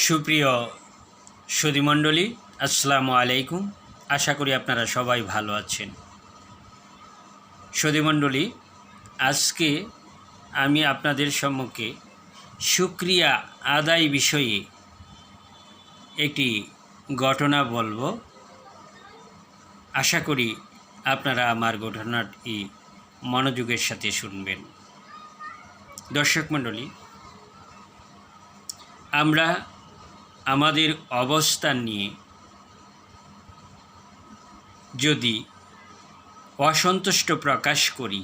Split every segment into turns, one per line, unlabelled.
সুপ্রিয় সুধীমণ্ডলী, আসসালামু আলাইকুম। আশা করি আপনারা সবাই ভালো আছেন। সুধীমণ্ডলী, আজকে আমি আপনাদের সম্মুখে শুকরিয়া আদায় বিষয়ে একটি ঘটনা বলবো। আশা করি আপনারা আমার ঘটনাটি মনোযোগের সাথে শুনবেন। দর্শক মণ্ডলী, আমরা আমাদের অবস্থান নিয়ে যদি অসন্তুষ্ট প্রকাশ করি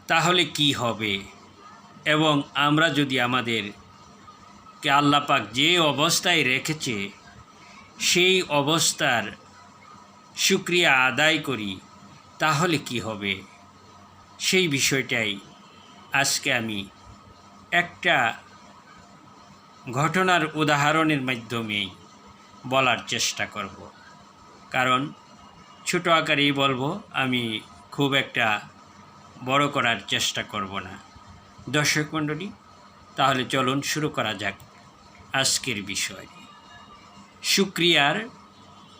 তাহলে কি হবে, এবং আমরা যদি আমাদেরকে আল্লাহ পাক যে অবস্থায় রেখেছে সেই অবস্থার শুকরিয়া আদায় করি তাহলে কি হবে, সেই বিষয়টাই আজকে আমি একটা ঘটনার উদাহরণের মাধ্যমেই বলার চেষ্টা করব। কারণ ছোট আকারেই বলবো, আমি খুব একটা বড় করার চেষ্টা করব না। দর্শক মণ্ডলী, তাহলে চলুন শুরু করা যাক আজকের বিষয়। শুকরিয়ার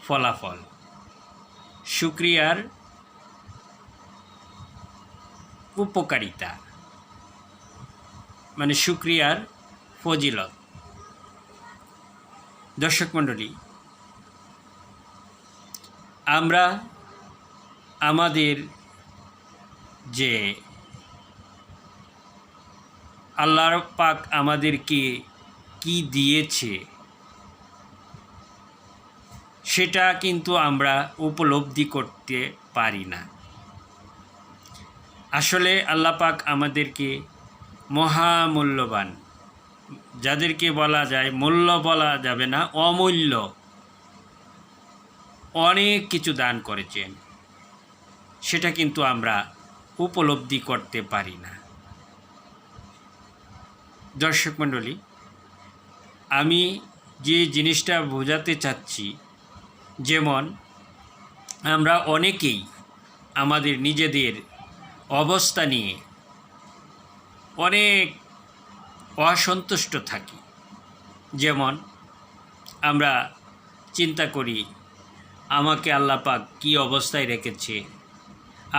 ফলাফল, শুকরিয়ার উপকারিতা, মানে শুকরিয়ার ফজিলত। দর্শক মণ্ডলী, আমরা আমাদের যে আল্লাহর পাক আমাদেরকে কি দিয়েছে সেটা কিন্তু আমরা উপলব্ধি করতে পারি না। আসলে আল্লাহ পাক আমাদেরকে মহামূল্যবান, যাদেরকে বলা যায় মূল্য বলা যাবে না, অমূল্য অনেক কিছু দান করেছেন, সেটা কিন্তু আমরা উপলব্ধি করতে পারি না। দর্শক মণ্ডলী, আমি যে জিনিসটা বোঝাতে চাচ্ছি, যেমন আমরা অনেকেই আমাদের নিজেদের অবস্থা নিয়ে অনেক অসন্তুষ্ট থাকি। যেমন আমরা চিন্তা করি আমাকে আল্লাহ পাক কী অবস্থায় রেখেছে,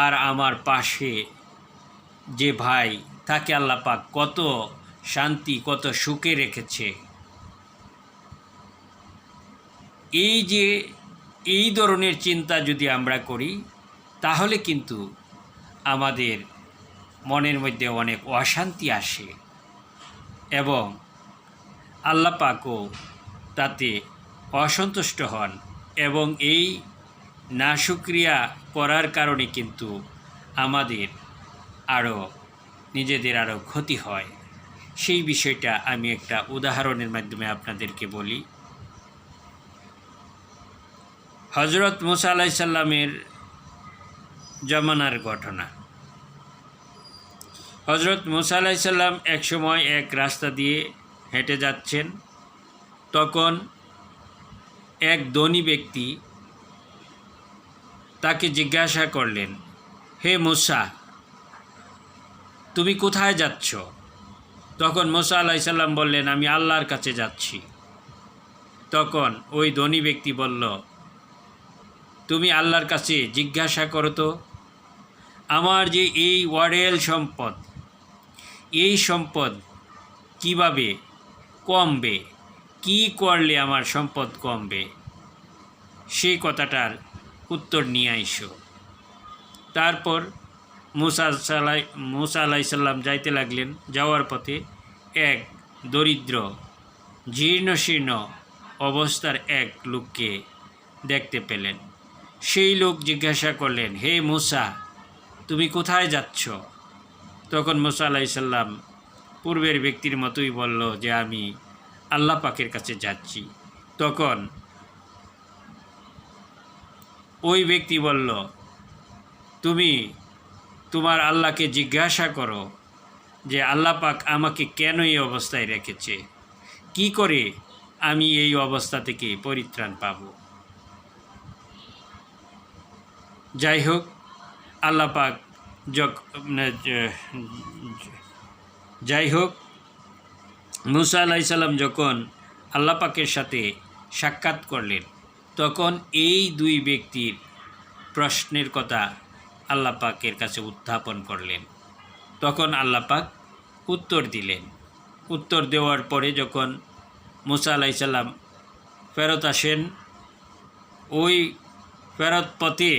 আর আমার পাশে যে ভাই তাকে আল্লাহ পাক কত শান্তি কত সুখে রেখেছে। এই ধরনের চিন্তা যদি আমরা করি তাহলে কিন্তু আমাদের মনের মধ্যে অনেক অশান্তি আসে, এবং আল্লাহ পাকও তাতে অসন্তুষ্ট হন, এবং এই নাশুকরিয়া করার কারণে কিন্তু আমাদের নিজেদের আরও ক্ষতি হয়। সেই বিষয়টা আমি একটা উদাহরণের মাধ্যমে আপনাদেরকে বলি। হজরত মুসা আলাইহিস সালামের জমানার ঘটনা। হজরত মুসা আলাইহিস সালাম এক সময় এক রাস্তা দিয়ে হেঁটে যাচ্ছেন। তখন এক ধনী ব্যক্তি তাকে জিজ্ঞাসা করলেন, হে মুসা, তুমি কোথায় যাচ্ছ? তখন মুসা আলাইহিস সালাম বললেন, আমি আল্লাহর কাছে যাচ্ছি। তখন ওই ধনী ব্যক্তি বলল, তুমি আল্লাহর কাছে জিজ্ঞাসা করো তো, আমার যে এই ওয়ারেল সম্পদ, এই সম্পদ কিভাবে কমবে, কি করলে আমার সম্পদ কমবে, সেই কথাটার উত্তর নিয়ে আইসো। তারপর মুসা আলাইহিস সালাম যাইতে লাগলেন। যাওয়ার পথে এক দরিদ্র জীর্ণশীর্ণ অবস্থার এক লোককে দেখতে পেলেন। সেই লোক জিজ্ঞাসা করলেন, হে মুসা, তুমি কোথায় যাচ্ছ? তখন মুসা আলাইহিস সালাম পূর্বের ব্যক্তির মতোই বলল যে আমি আল্লাহ পাকের কাছে যাচ্ছি। তখন ওই ব্যক্তি বলল, তুমি তোমার আল্লাহকে জিজ্ঞাসা করো যে আল্লাহ পাক আমাকে কেন এই অবস্থায় রেখেছে, কি করে আমি এই অবস্থা থেকে পরিত্রাণ পাব। যাই হোক, আল্লাহ পাক যাই হোক মুসা আলাইসাল্লাম যখন আল্লাহ পাকের সাথে সাক্ষাৎ করলেন, তখন এই দুই ব্যক্তির প্রশ্নের কথা আল্লাহ পাকের কাছে উত্থাপন করলেন। তখন আল্লাহ পাক উত্তর দিলেন। উত্তর দেওয়ার পরে যখন মুসা আলাইসাল্লাম ফেরত আসেন, ওই ফেরত পথে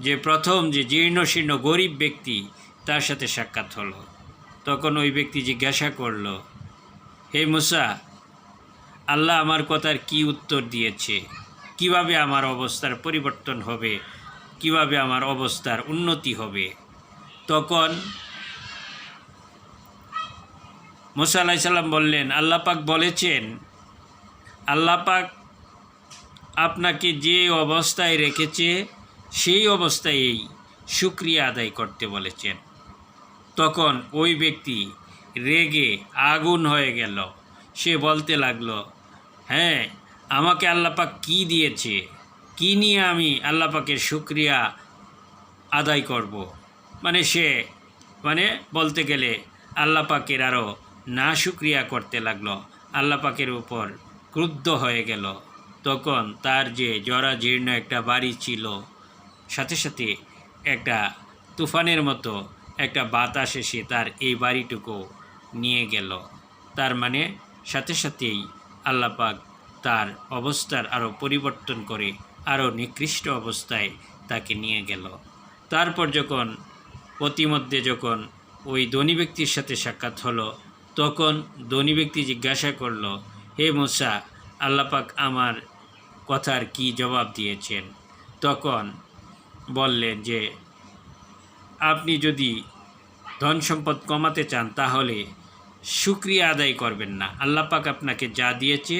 যে প্রথম যে জীর্ণশীর্ণ গরিব ব্যক্তি, তার সাথে সাক্ষাৎ হলো। তখন ওই ব্যক্তি জিজ্ঞাসা করল, হে মুসা, আল্লাহ আমার কথার কি উত্তর দিয়েছে? কিভাবে আমার অবস্থার পরিবর্তন হবে? কিভাবে আমার অবস্থার উন্নতি হবে? তখন মুসা আলাইসাল্লাম বললেন, আল্লাহ পাক বলেছেন, আল্লাহ পাক আপনাকে যে অবস্থায় রেখেছে সেই অবস্থায়ই শুকরিয়া আদায় করতে বলেছেন। তখন ওই ব্যক্তি রেগে আগুন হয়ে গেল। সে বলতে লাগলো, হ্যাঁ, আমাকে আল্লাহ পাক কী দিয়েছে? কী নিয়ে আমি আল্লাহ পাকের শুকরিয়া আদায় করব? সে বলতে গেলে আল্লাহ পাকের আরও না শুকরিয়া করতে লাগলো, আল্লাহ পাকের উপর ক্রুদ্ধ হয়ে গেল। তখন তার যে জরাজীর্ণ একটা বাড়ি ছিল, সাথে সাথে একটা তুফানের মতো একটা বাতাস এসে তার এই বাড়িটুকু নিয়ে গেল। তার সাথে সাথেই আল্লাহ পাক তার অবস্থার আরও পরিবর্তন করে আরও নিকৃষ্ট অবস্থায় তাকে নিয়ে গেল। তারপর যখন প্রতিমধ্যে যখন ওই ধনী ব্যক্তির সাথে সাক্ষাৎ হলো, তখন ধনী ব্যক্তি জিজ্ঞাসা করল, হে মুসা, আল্লাহ পাক আমার কথার কি জবাব দিয়েছেন? তখন বললেন যে, আপনি যদি ধন সম্পদ কমাতে চান তাহলে শুকরিয়া আদায় করবেন না। আল্লাহ পাক আপনাকে যা দিয়েছে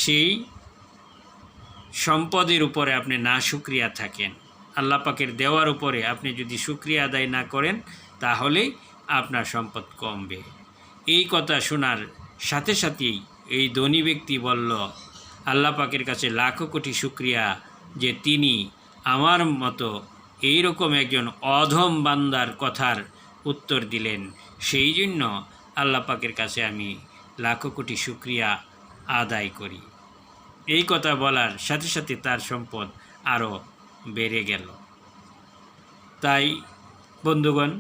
সেই সম্পদের উপরে আপনি না শুকরিয়া থাকেন, আল্লাহ পাকের দেওয়ার উপরে আপনি যদি শুকরিয়া আদায় না করেন তাহলেই আপনার সম্পদ কমবে। এই কথা শোনার সাথে সাথেই এই ধনী ব্যক্তি বলল, আল্লাহ পাকের কাছে লাখো কোটি শুকরিয়া যে তিনি আমার মতো এইরকম একজন অধম বান্দার কথার উত্তর দিলেন। সেই জন্য আল্লাহ পাকের কাছে আমি লাখো কোটি শুকরিয়া আদায় করি। এই কথা বলার সাথে সাথে তার সম্পদ আরও বেড়ে গেল। তাই বন্ধুগণ,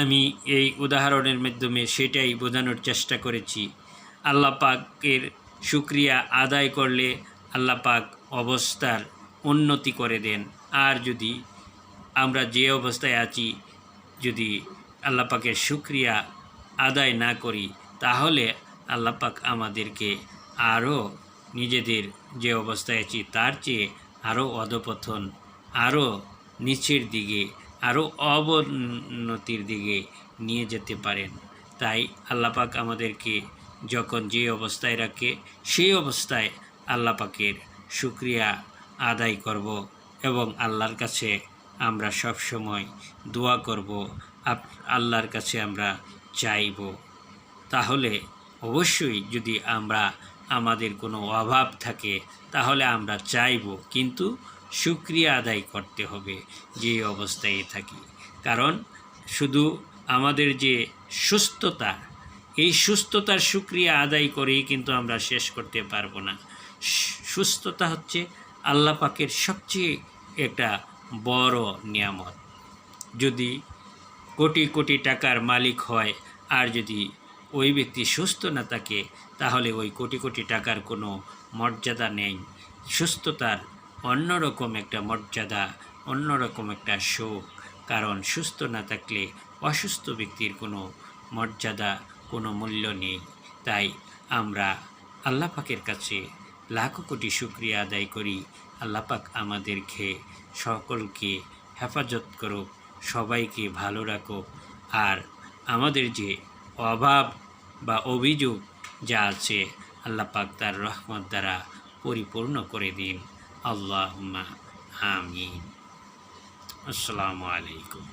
আমি এই উদাহরণের মাধ্যমে সেটাই বোঝানোর চেষ্টা করেছি। আল্লাহ পাকের শুকরিয়া আদায় করলে আল্লাহ পাক অবস্থার উন্নতি করে দেন। আর যদি আমরা যে অবস্থায় আছি, যদি আল্লাহ পাকের শুকরিয়া আদায় না করি, তাহলে আল্লাহ পাক আমাদেরকে আরও নিজেদের যে অবস্থায় আছি তার চেয়ে আরও অধঃপতন, আরও নিচের দিকে, আরও অবনতির দিকে নিয়ে যেতে পারেন। তাই আল্লাহ পাক আমাদেরকে যখন যে অবস্থায় রাখে সেই অবস্থায় আল্লাহ পাকের শুকরিয়া আদায় করব এবং আল্লাহর কাছে আমরা সব সময় দোয়া করব, আল্লাহর কাছে আমরা চাইব। তাহলে অবশ্যই যদি আমাদের কোনো অভাব থাকে তাহলে আমরা চাইব, কিন্তু শুকরিয়া আদায় করতে হবে যে অবস্থায় থাকি। কারণ শুধু আমাদের যে সুস্থতা, এই সুস্থতার শুকরিয়া আদায় করেই কিন্তু আমরা শেষ করতে পারবো না। সুস্থতা হচ্ছে আল্লাহ পাকের সবচেয়ে একটা বড় নিয়ামত। যদি কোটি কোটি টাকার মালিক হয় আর যদি ওই ব্যক্তি সুস্থ না থাকে, তাহলে ওই কোটি কোটি টাকার কোনো মর্যাদা নেই। সুস্থতার অন্যরকম একটা মর্যাদা, অন্যরকম একটা সুখ। কারণ সুস্থ না থাকলে অসুস্থ ব্যক্তির কোনো মর্যাদা, কোনো মূল্য নেই। তাই আমরা আল্লাহ পাকের কাছে লাখো কোটি শুকরিয়া আদায় করি। আল্লাহ পাক আমাদেরকে সকলকে হেফাজত করুক, সবাইকে ভালো রাখুক। আর আমাদের যে অভাব বা অভিযোগ যা আছে, আল্লাহ পাক তার রহমত দ্বারা পরিপূর্ণ করে দিন। আল্লাহুম্মা আমিন। আসসালামু আলাইকুম।